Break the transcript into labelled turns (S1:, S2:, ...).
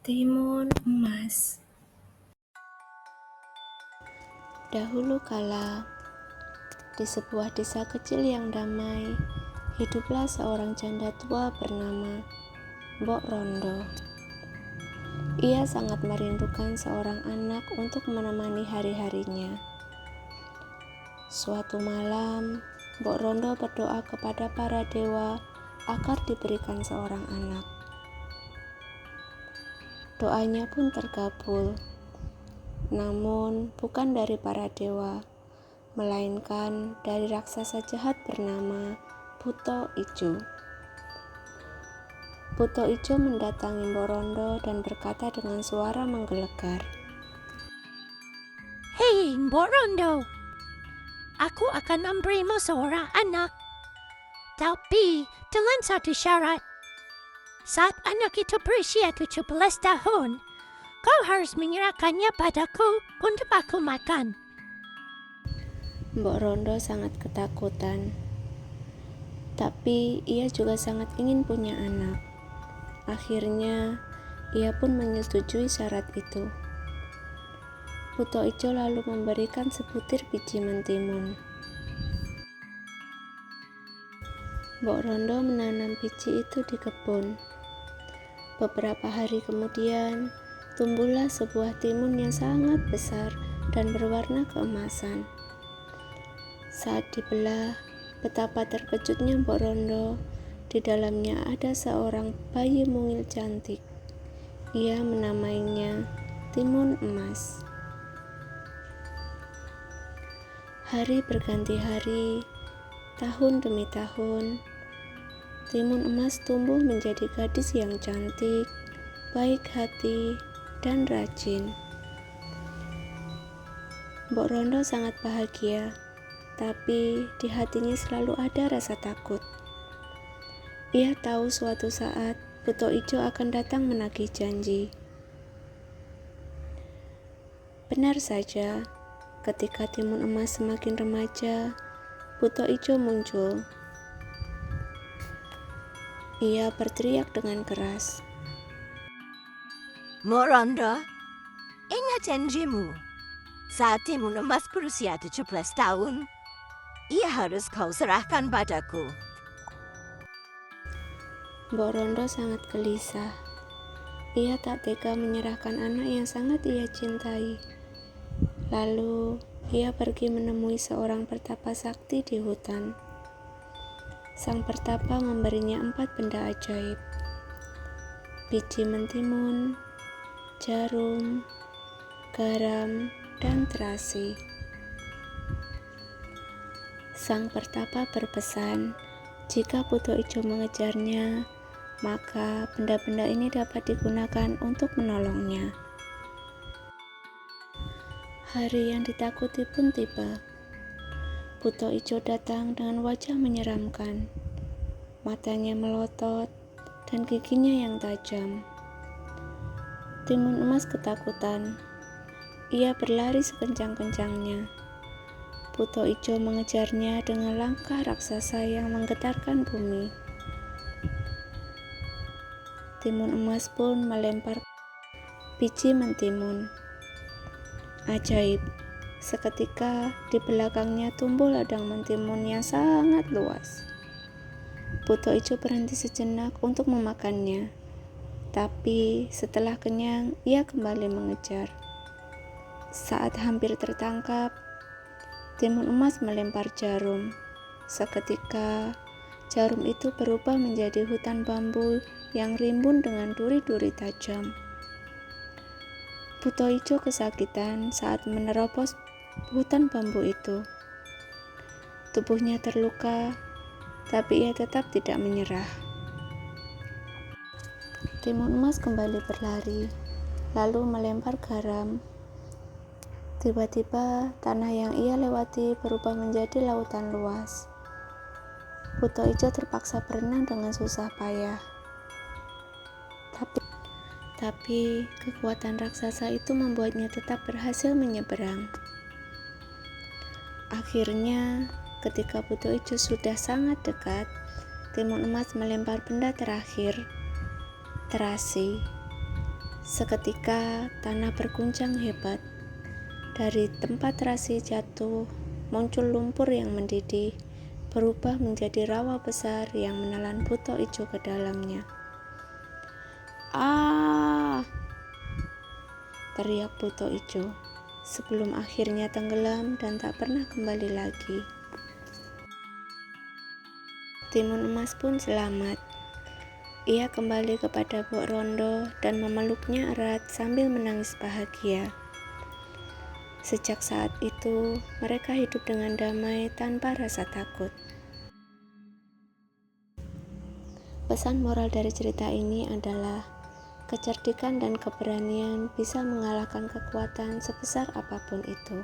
S1: Timun Emas. Dahulu kala, di sebuah desa kecil yang damai, hiduplah seorang janda tua bernama Mbok Rondo. Ia sangat merindukan seorang anak untuk menemani hari-harinya. Suatu malam, Mbok Rondo berdoa kepada para dewa agar diberikan seorang anak. Doanya pun terkabul, namun bukan dari para dewa, melainkan dari raksasa jahat bernama Buto Ijo. Buto Ijo mendatangi Mbok Rondo dan berkata dengan suara menggelegar,
S2: "Hei Mbok Rondo, aku akan memberimu seorang anak, tapi dengan satu syarat. Saat anak itu berusia 17 tahun, kau harus menyerahkannya padaku untuk aku makan."
S1: Mbok Rondo sangat ketakutan, tapi ia juga sangat ingin punya anak. Akhirnya, ia pun menyetujui syarat itu. Buto Ijo lalu memberikan sebutir biji mentimun. Mbok Rondo menanam biji itu di kebun. Beberapa hari kemudian, tumbuhlah sebuah timun yang sangat besar dan berwarna keemasan. Saat dibelah, betapa terkejutnya Mbok Rondo. Di dalamnya ada seorang bayi mungil cantik. Ia menamainya Timun Emas. Hari berganti hari, tahun demi tahun, Timun Emas tumbuh menjadi gadis yang cantik, baik hati, dan rajin. Mbok Rondo sangat bahagia, tapi di hatinya selalu ada rasa takut. Ia tahu suatu saat Buto Ijo akan datang menagih janji. Benar saja, ketika Timun Emas semakin remaja, Buto Ijo muncul. Ia berteriak dengan keras,
S2: Mbok Rondo, ingat janjimu. Saat Timun Emas berusia 17 tahun, ia harus kau serahkan padaku.
S1: Mbok Rondo sangat gelisah. Ia tak tega menyerahkan anak yang sangat ia cintai. Lalu, ia pergi menemui seorang pertapa sakti di hutan. Sang pertapa memberinya 4 benda ajaib: biji mentimun, jarum, garam, dan terasi. Sang pertapa berpesan, jika Buto Ijo mengejarnya, maka benda-benda ini dapat digunakan untuk menolongnya. Hari yang ditakuti pun tiba. Buto Ijo datang dengan wajah menyeramkan. Matanya melotot dan giginya yang tajam. Timun Emas ketakutan. Ia berlari sekencang-kencangnya. Buto Ijo mengejarnya dengan langkah raksasa yang menggetarkan bumi. Timun Emas pun melempar biji mentimun. Ajaib, seketika di belakangnya tumbuh ladang mentimun yang sangat luas. Buto Ijo berhenti sejenak untuk memakannya, tapi setelah kenyang, ia kembali mengejar. Saat hampir tertangkap, Timun Emas melempar jarum. Seketika, jarum itu berubah menjadi hutan bambu yang rimbun dengan duri-duri tajam. Buto Ijo kesakitan saat menerobos hutan bambu itu. Tubuhnya terluka, tapi ia tetap tidak menyerah. Timun Emas kembali berlari, lalu melempar garam. Tiba-tiba, tanah yang ia lewati berubah menjadi lautan luas. Buto Ijo terpaksa berenang dengan susah payah. Tapi kekuatan raksasa itu membuatnya tetap berhasil menyeberang. Akhirnya, ketika Buto Ijo sudah sangat dekat, Timun Emas melempar benda terakhir, terasi. Seketika tanah berguncang hebat. Dari tempat rasi jatuh, muncul lumpur yang mendidih, berubah menjadi rawa besar yang menelan Buto Ijo ke dalamnya. "Ah!" teriak Buto Ijo, sebelum akhirnya tenggelam dan tak pernah kembali lagi. Timun Emas pun selamat. Ia kembali kepada Bok Rondo dan memeluknya erat sambil menangis bahagia. Sejak saat itu, mereka hidup dengan damai tanpa rasa takut. Pesan moral dari cerita ini adalah kecerdikan dan keberanian bisa mengalahkan kekuatan sebesar apapun itu.